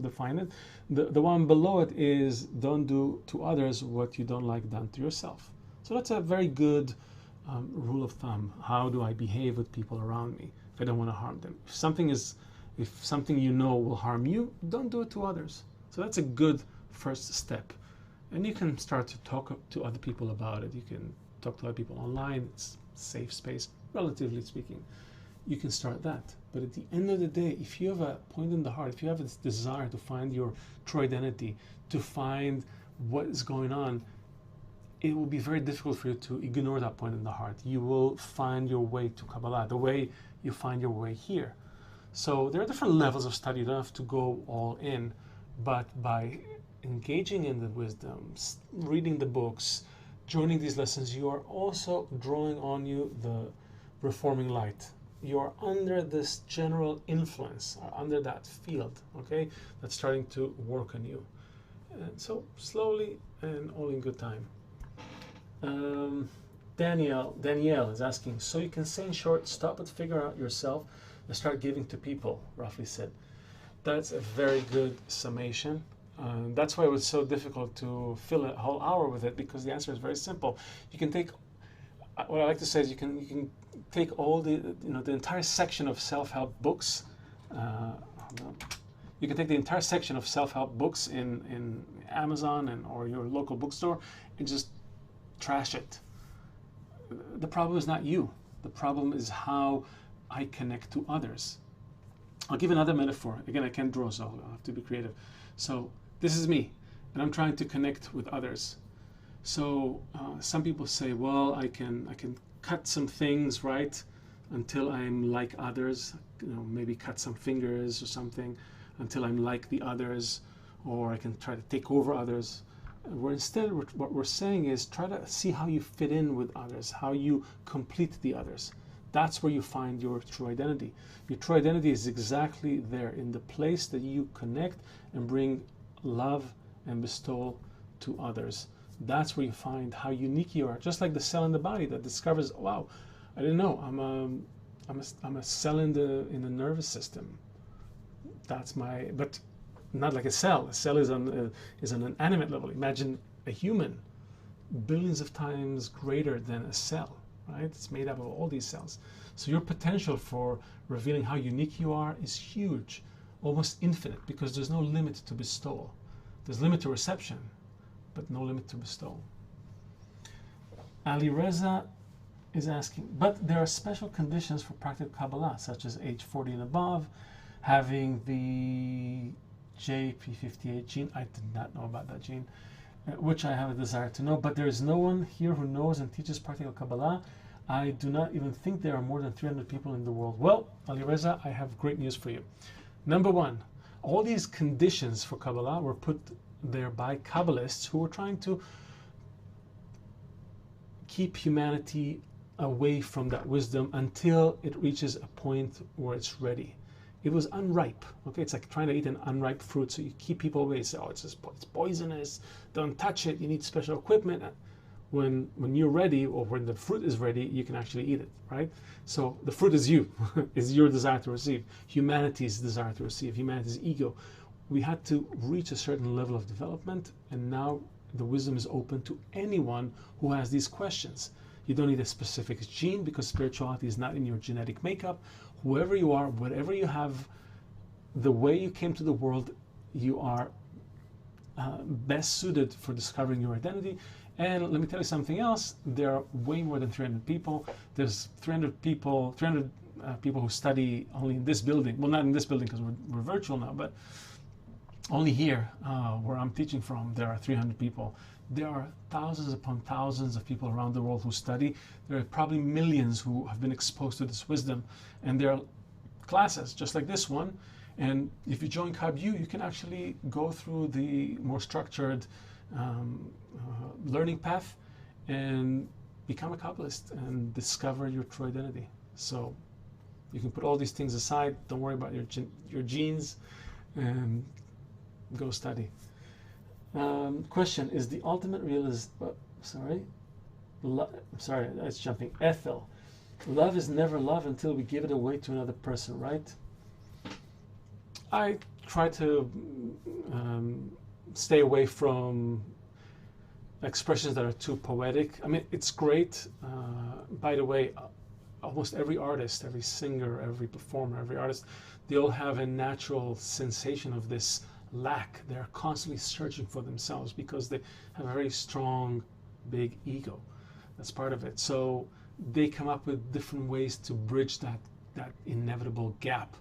define it, the one below it is don't do to others what you don't like done to yourself. So that's a very good rule of thumb. How do I behave with people around me if I don't want to harm them? If something you know will harm you, don't do it to others. So that's a good first step. And you can start to talk to other people about it. You can talk to other people online. It's a safe space, relatively speaking. You can start that. But at the end of the day, if you have a point in the heart, if you have this desire to find your true identity, to find what is going on, it will be very difficult for you to ignore that point in the heart. You will find your way to Kabbalah, the way you find your way here. So there are different levels of study. You don't have to go all in, but by engaging in the wisdom, reading the books, joining these lessons, you are also drawing on you the reforming light. You are under this general influence, under that field, okay, that's starting to work on you. And so slowly and all in good time. Danielle is asking, so you can say in short, stop and figure out yourself and start giving to people, roughly said. That's a very good summation. That's why it was so difficult to fill a whole hour with it, because the answer is very simple. You can take, what I like to say is you can take all the entire section of self-help books. You can take the entire section of self-help books in Amazon or your local bookstore and just trash it. The problem is not you. The problem is how I connect to others. I'll give another metaphor. Again, I can't draw, so I'll have to be creative. So this is me, and I'm trying to connect with others. So some people say, well, I can cut some things, right, until I'm like others. Maybe cut some fingers or something until I'm like the others, or I can try to take over others. What we're saying is try to see how you fit in with others, how you complete the others. That's where you find your true identity. Your true identity is exactly there, in the place that you connect and bring love and bestowal to others. That's where you find how unique you are. Just like the cell in the body that discovers, wow, I didn't know I'm a cell in the nervous system. That's but not like a cell. A cell is on an animate level. Imagine a human, billions of times greater than a cell, right? It's made up of all these cells. So your potential for revealing how unique you are is huge, almost infinite, because there's no limit to bestowal. There's limit to reception, but no limit to bestowal. Ali Reza is asking, but there are special conditions for practical Kabbalah, such as age 40 and above, having the JP58 gene. I did not know about that gene, which I have a desire to know, but there is no one here who knows and teaches practical Kabbalah. I do not even think there are more than 300 people in the world. Well, Ali Reza, I have great news for you. Number one, all these conditions for Kabbalah were put there by Kabbalists who were trying to keep humanity away from that wisdom until it reaches a point where it's ready. It was unripe. Okay, it's like trying to eat an unripe fruit. So you keep people away. You say, oh, it's poisonous. Don't touch it. You need special equipment. When you're ready, or when the fruit is ready, you can actually eat it, right? So the fruit is you, is your desire to receive. Humanity's desire to receive, humanity's ego. We had to reach a certain level of development, and now the wisdom is open to anyone who has these questions. You don't need a specific gene, because spirituality is not in your genetic makeup. Whoever you are, whatever you have, the way you came to the world, you are best suited for discovering your identity. And let me tell you something else. There are way more than 300 people. There's 300 people who study only in this building. Well, not in this building because we're virtual now, but only here where I'm teaching from, there are 300 people. There are thousands upon thousands of people around the world who study. There are probably millions who have been exposed to this wisdom. And there are classes just like this one. And if you join KabU, you can actually go through the more structured learning path and become a Kabbalist and discover your true identity. So you can put all these things aside. Don't worry about your genes and go study. Question, is the ultimate sorry, that's jumping. Ethel, love is never love until we give it away to another person, right? I try to stay away from expressions that are too poetic. I mean, it's great. By the way, almost every artist, every singer, every performer, every artist, they all have a natural sensation of this lack. They're constantly searching for themselves because they have a very strong, big ego. That's part of it. So they come up with different ways to bridge that inevitable gap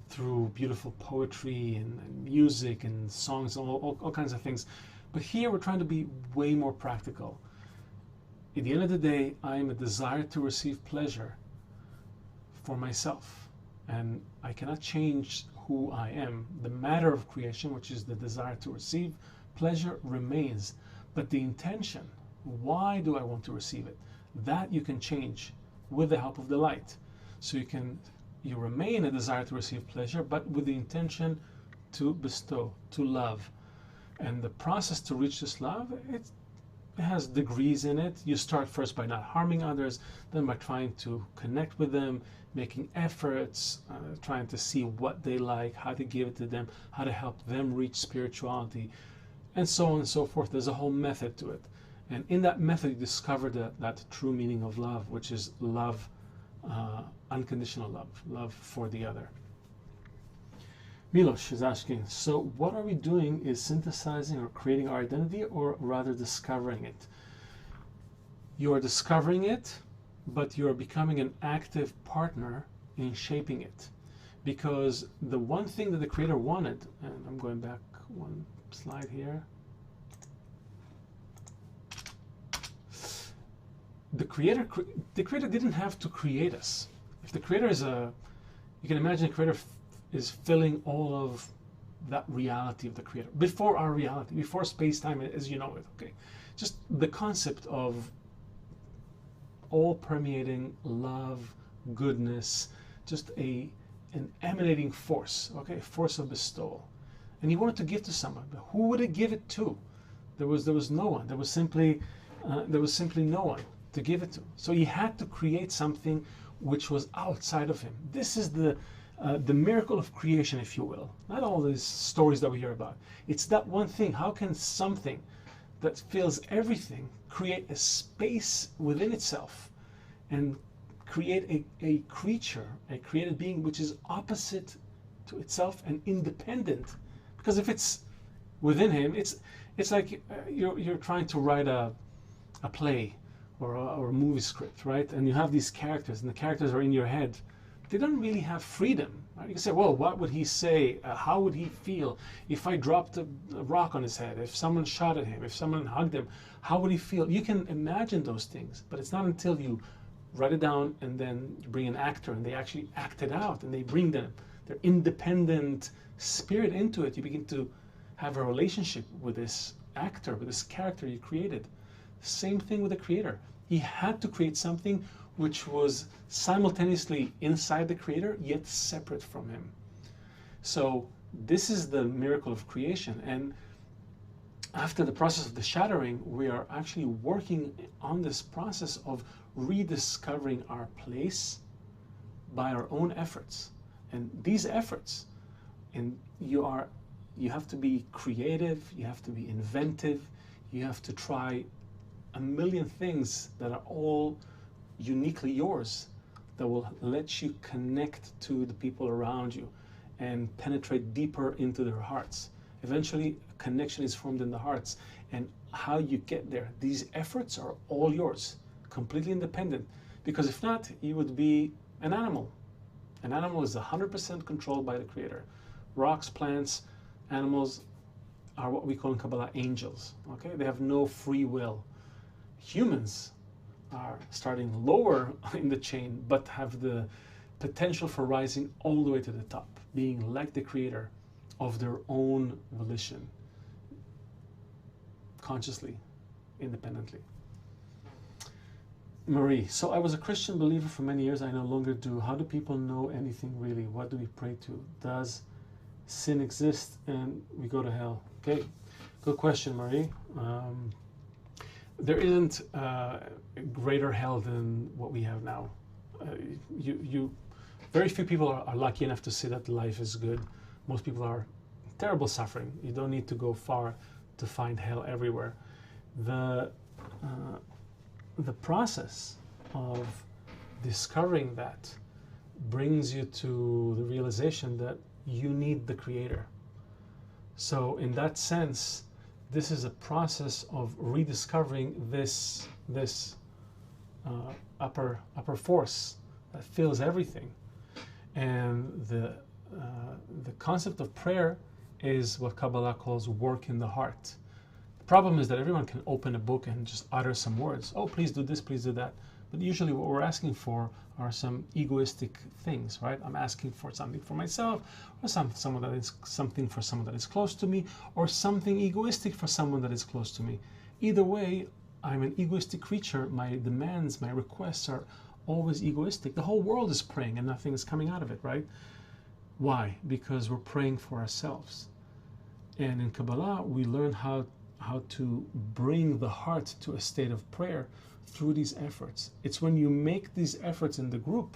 through beautiful poetry and music and songs and all kinds of things. But here we're trying to be way more practical. At the end of the day, I am a desire to receive pleasure for myself. And I cannot change who I am. The matter of creation, which is the desire to receive pleasure, remains. But the intention, why do I want to receive it? That you can change with the help of the light. So you remain a desire to receive pleasure, but with the intention to bestow, to love. And the process to reach this love, it has degrees in it. You start first by not harming others, then by trying to connect with them, making efforts, trying to see what they like, how to give it to them, how to help them reach spirituality, and so on and so forth. There's a whole method to it. And in that method, you discover that true meaning of love, which is love, unconditional love, love for the other. Milos is asking, so what are we doing is synthesizing or creating our identity, or rather discovering it? You are discovering it, but you are becoming an active partner in shaping it. Because the one thing that the Creator wanted, and I'm going back one slide here. The Creator didn't have to create us. If the Creator is you can imagine the Creator is filling all of that reality of the Creator, before our reality, before space-time as you know it, okay? Just the concept of all permeating love, goodness, just an emanating force, okay? Force of bestowal. And he wanted to give to someone, but who would he give it to? There was no one. There was simply no one to give it to. So he had to create something which was outside of him. This is the miracle of creation, if you will. Not all these stories that we hear about. It's that one thing. How can something that fills everything create a space within itself and create a creature, a created being which is opposite to itself and independent? Because if it's within him, it's like you're trying to write a play or a movie script, right? And you have these characters, and the characters are in your head. They don't really have freedom. Right? You can say, well, what would he say? How would he feel if I dropped a rock on his head? If someone shot at him? If someone hugged him? How would he feel? You can imagine those things, but it's not until you write it down and then you bring an actor and they actually act it out and they bring their independent spirit into it. You begin to have a relationship with this actor, with this character you created. Same thing with the Creator. He had to create something which was simultaneously inside the Creator, yet separate from him. So this is the miracle of creation. And after the process of the shattering, we are actually working on this process of rediscovering our place by our own efforts. And these efforts, you have to be creative, you have to be inventive, you have to try a million things that are all uniquely yours, that will let you connect to the people around you and penetrate deeper into their hearts. Eventually, a connection is formed in the hearts. And how you get there, these efforts are all yours, completely independent. Because if not, you would be an animal. An animal is 100% controlled by the Creator. Rocks, plants, animals are what we call in Kabbalah angels. Okay, they have no free will. Humans are starting lower in the chain, but have the potential for rising all the way to the top, being like the Creator of their own volition, consciously, independently. Marie, so I was a Christian believer for many years. I no longer do. How do people know anything really? What do we pray to? Does sin exist and we go to hell? Okay, good question, Marie. There isn't a greater hell than what we have now. Very few people are lucky enough to say that life is good. Most people are terrible suffering. You don't need to go far to find hell everywhere. The process of discovering that brings you to the realization that you need the Creator. So in that sense, this is a process of rediscovering this upper force that fills everything. And the concept of prayer is what Kabbalah calls work in the heart. The problem is that everyone can open a book and just utter some words. Oh, please do this, please do that. But usually what we're asking for are some egoistic things, right? I'm asking for something for myself, or something for someone that is close to me, or something egoistic for someone that is close to me. Either way, I'm an egoistic creature. My demands, my requests are always egoistic. The whole world is praying and nothing is coming out of it, right? Why? Because we're praying for ourselves. And in Kabbalah, we learn how how to bring the heart to a state of prayer through these efforts. It's when you make these efforts in the group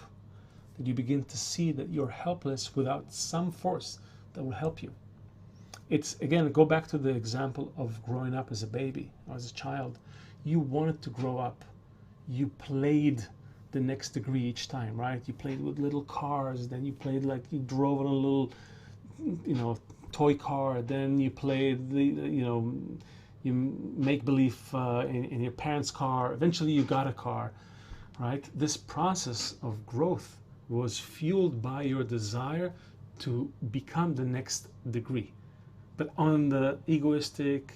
that you begin to see that you're helpless without some force that will help you. It's, again, go back to the example of growing up as a baby or as a child. You wanted to grow up. You played the next degree each time, right? You played with little cars, then you played like you drove on a little, toy car, then you played you make believe in your parents' car. Eventually you got a car, right? This process of growth was fueled by your desire to become the next degree. But on the egoistic,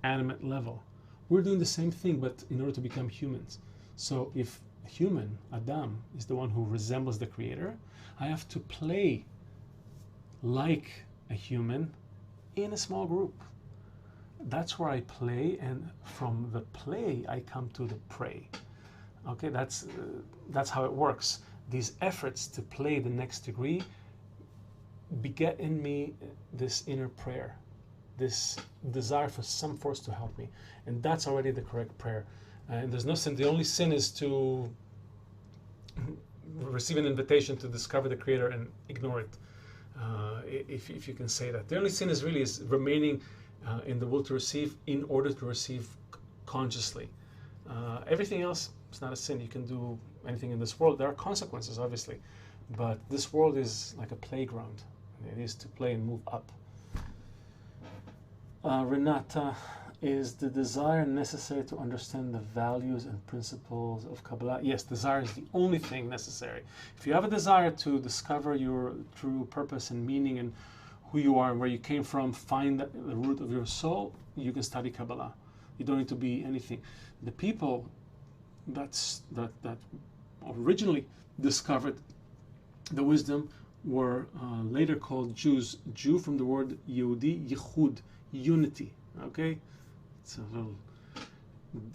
animate level, we're doing the same thing, but in order to become humans. So if human, Adam, is the one who resembles the Creator, I have to play like a human in a small group. That's where I play, and from the play I come to the pray. Okay, that's how it works. These efforts to play the next degree beget in me this inner prayer, this desire for some force to help me, and that's already the correct prayer. And there's no sin. The only sin is to receive an invitation to discover the Creator and ignore it, if you can say that. The only sin is remaining in the will to receive in order to receive consciously. Everything else is not a sin. You can do anything in this world. There are consequences, obviously, but this world is like a playground. It is to play and move up. Renata, is the desire necessary to understand the values and principles of Kabbalah? Yes, desire is the only thing necessary. If you have a desire to discover your true purpose and meaning and who you are and where you came from, find the root of your soul, you can study Kabbalah. You don't need to be anything. The people that originally discovered the wisdom were later called Jews. Jew from the word Yehudi, Yichud, unity. Okay? So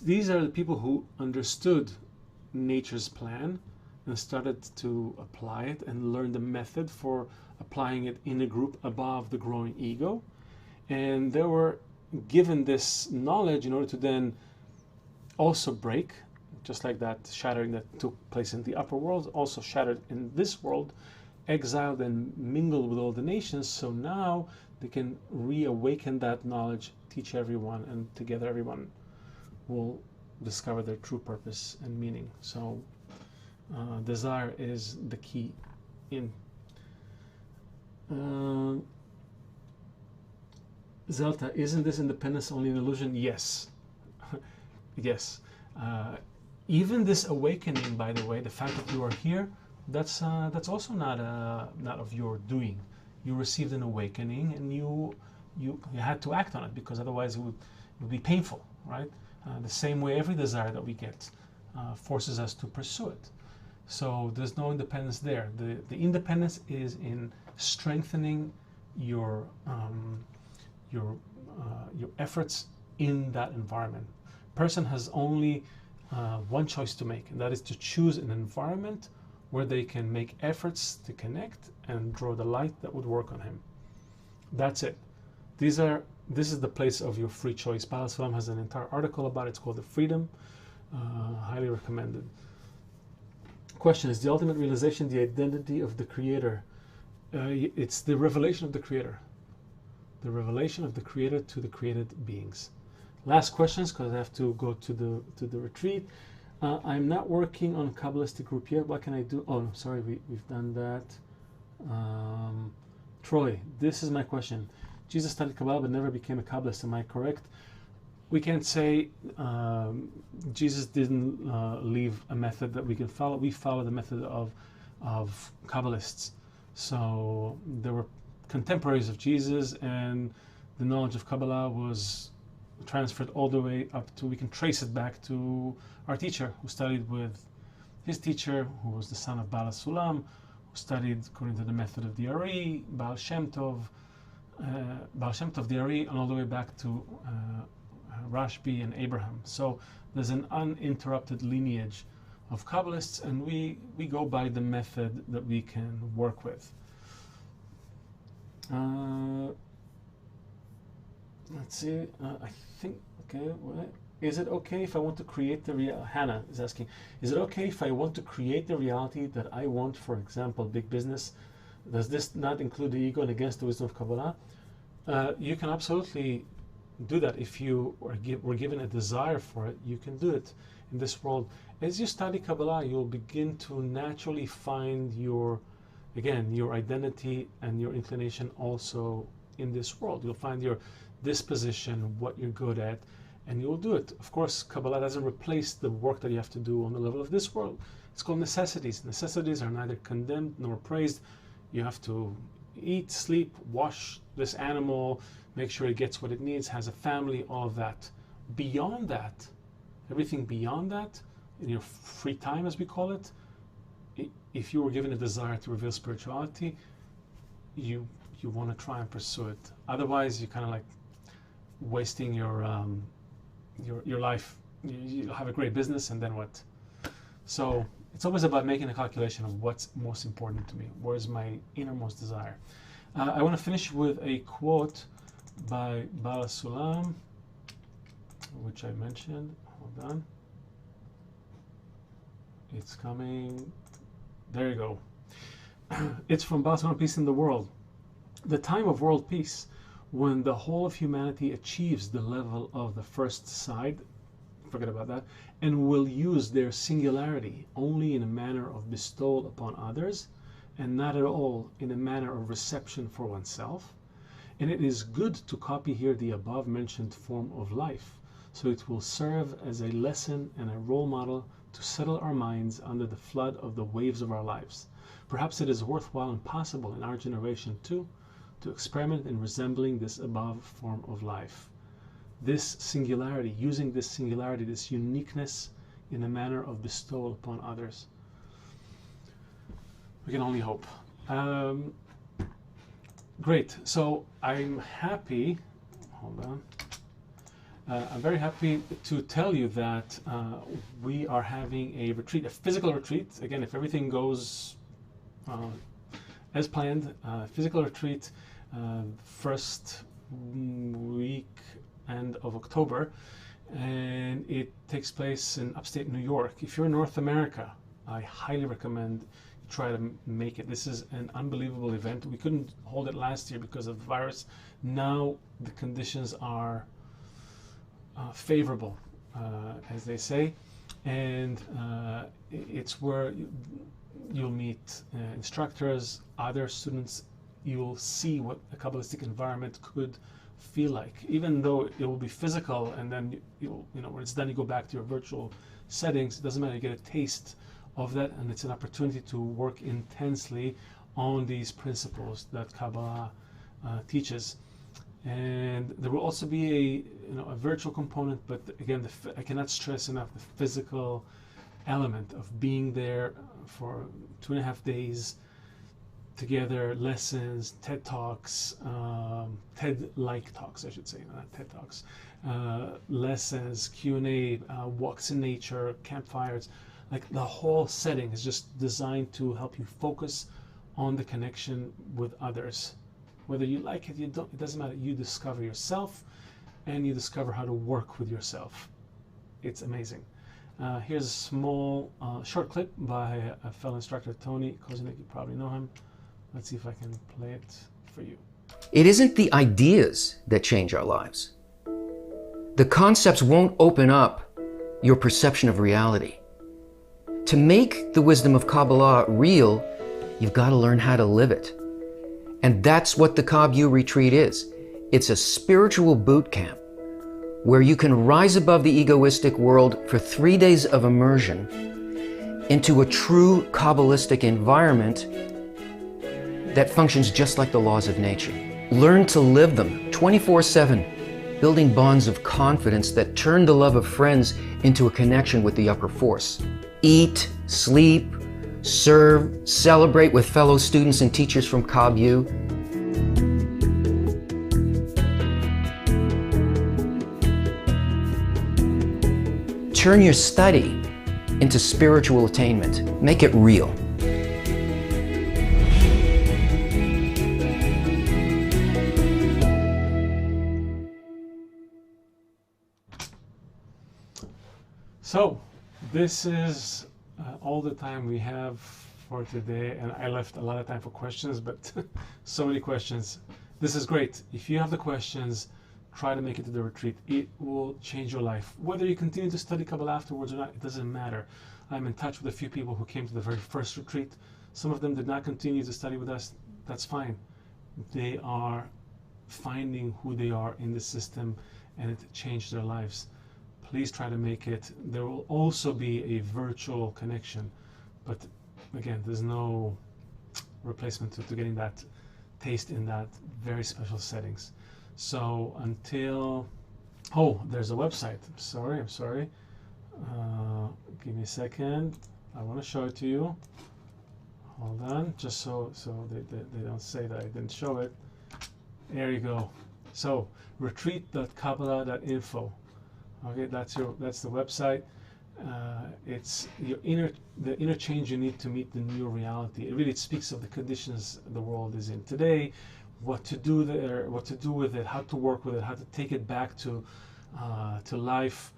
these are the people who understood nature's plan and started to apply it and learn the method for applying it in a group above the growing ego. And they were given this knowledge in order to then also break, just like that shattering that took place in the upper world, also shattered in this world, exiled and mingled with all the nations. So now they can reawaken that knowledge, teach everyone, and together everyone will discover their true purpose and meaning. So desire is the key in. Zelta, isn't this independence only an illusion? Yes. Yes. Even this awakening, by the way, the fact that you are here, that's also not of your doing. You received an awakening and you had to act on it, because otherwise it would be painful, right? The same way every desire that we get forces us to pursue it. So there's no independence there. The independence is in strengthening your efforts in that environment. Person has only one choice to make, and that is to choose an environment where they can make efforts to connect and draw the light that would work on him. That's it. This is the place of your free choice. Baal HaSulam has an entire article about it. It's called The Freedom. Highly recommended. Question, is the ultimate realization the identity of the Creator? It's the revelation of the Creator. The revelation of the Creator to the created beings. Last questions, because I have to go to the retreat. I'm not working on Kabbalistic group yet. What can I do? Oh, no, sorry, we've done that. Troy, this is my question. Jesus studied Kabbalah but never became a Kabbalist. Am I correct? We can't say Jesus didn't leave a method that we can follow. We follow the method of Kabbalists. So there were contemporaries of Jesus, and the knowledge of Kabbalah was transferred all the way up to, we can trace it back to our teacher, who studied with his teacher, who was the son of Baal HaSulam, who studied according to the method of the Ari, Baal Shem Tov the Ari, and all the way back to Rashbi and Abraham. So there's an uninterrupted lineage of Kabbalists, and we go by the method that we can work with. Let's let's see. I think, okay, what? Is it okay if I want to create Hannah is asking, is it okay if I want to create the reality that I want, for example, big business? Does this not include the ego and against the wisdom of Kabbalah? You can absolutely do that. If you were given a desire for it, you can do it in this world. As you study Kabbalah, you'll begin to naturally find your identity and your inclination also in this world. You'll find your disposition, what you're good at, and you'll do it. Of course, Kabbalah doesn't replace the work that you have to do on the level of this world. It's called necessities. Necessities are neither condemned nor praised. You have to eat, sleep, wash this animal, make sure it gets what it needs, has a family, all of that. Beyond that, everything beyond that, in your free time, as we call it, if you were given a desire to reveal spirituality, you want to try and pursue it. Otherwise, you're kind of like wasting your life. You'll have a great business, and then what? So it's always about making a calculation of what's most important to me. Where's my innermost desire? I want to finish with a quote by Baal HaSulam, which I mentioned. Hold on. It's coming. There you go. It's from Baal HaSulam, Peace in the World. The time of world peace, when the whole of humanity achieves the level of the first side, forget about that, and will use their singularity only in a manner of bestowal upon others, and not at all in a manner of reception for oneself. And it is good to copy here the above mentioned form of life, so it will serve as a lesson and a role model to settle our minds under the flood of the waves of our lives. Perhaps it is worthwhile and possible in our generation too, to experiment in resembling this above form of life. This singularity, using this singularity, this uniqueness in a manner of bestowal upon others. We can only hope. Great, so I'm happy, hold on. I'm very happy to tell you that we are having a retreat, a physical retreat. Again, if everything goes as planned, physical retreat, first week end of October, and it takes place in upstate New York. If you're in North America, I highly recommend you try to make it. This is an unbelievable event. We couldn't hold it last year because of the virus. Now the conditions are favorable, as they say, and it's where you'll meet instructors, other students. You'll see what a Kabbalistic environment could feel like, even though it will be physical, and then when it's done, you go back to your virtual settings. It doesn't matter. You get a taste of that, and it's an opportunity to work intensely on these principles that Kabbalah teaches. And there will also be a virtual component, but again, I cannot stress enough the physical element of being there for 2.5 days together, lessons, TED Talks, TED-like talks, I should say, not TED Talks, lessons, Q&A, walks in nature, campfires. Like the whole setting is just designed to help you focus on the connection with others. Whether you like it, you don't, it doesn't matter. You discover yourself, and you discover how to work with yourself. It's amazing. Here's a small, short clip by a fellow instructor, Tony Kozinek. You probably know him. Let's see if I can play it for you. It isn't the ideas that change our lives. The concepts won't open up your perception of reality. To make the wisdom of Kabbalah real, you've got to learn how to live it. And that's what the KabU retreat is. It's a spiritual boot camp where you can rise above the egoistic world for 3 days of immersion into a true Kabbalistic environment that functions just like the laws of nature. Learn to live them 24/7, building bonds of confidence that turn the love of friends into a connection with the upper force. Eat, sleep, serve, celebrate with fellow students and teachers from KabU. Turn your study into spiritual attainment. Make it real. So this is all the time we have for today, and I left a lot of time for questions, but so many questions. This is great. If you have the questions, try to make it to the retreat. It will change your life. Whether you continue to study Kabbalah afterwards or not, it doesn't matter. I'm in touch with a few people who came to the very first retreat. Some of them did not continue to study with us. That's fine. They are finding who they are in the system, and it changed their lives. Please try to make it. There will also be a virtual connection, but again, there's no replacement to getting that taste in that very special settings. So until, oh, there's a website. I'm sorry. Give me a second. I want to show it to you. Hold on, just so they don't say that I didn't show it. There you go. So retreat.kabbalah.info. Okay, that's the website. It's the inner change you need to meet the new reality. It speaks of the conditions the world is in today, what to do there, what to do with it, how to work with it, how to take it back to life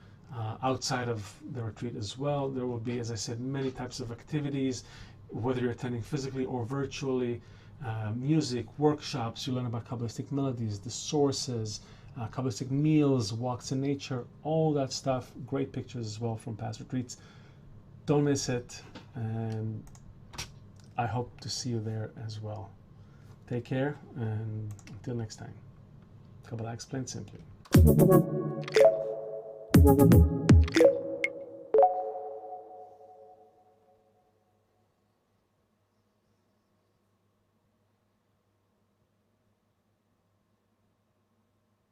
outside of the retreat as well. There will be, as I said, many types of activities, whether you're attending physically or virtually. Music, workshops, you learn about Kabbalistic melodies, the sources, Kabbalistic meals, walks in nature, all that stuff. Great pictures as well from past retreats. Don't miss it, and I hope to see you there as well. Take care, and until next time. Kabbalah Explained Simply.